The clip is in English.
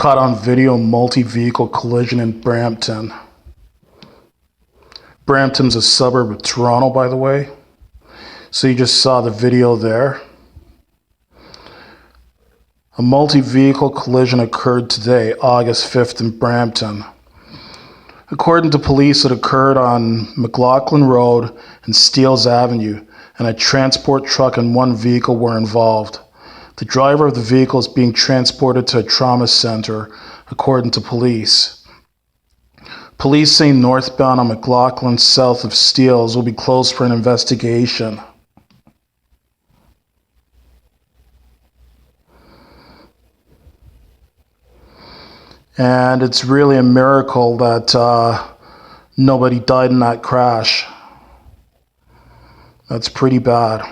Caught on video multi-vehicle collision in Brampton. Brampton's a suburb of Toronto, by the way. So you just saw the video there. A multi-vehicle collision occurred today, August 5th in Brampton. According to police, it occurred on McLaughlin Road and Steeles Avenue, and a transport truck and one vehicle were involved. The driver of the vehicle is being transported to a trauma center, according to police. Police say northbound on McLaughlin south of Steeles will be closed for an investigation. And it's really a miracle that nobody died in that crash. That's pretty bad.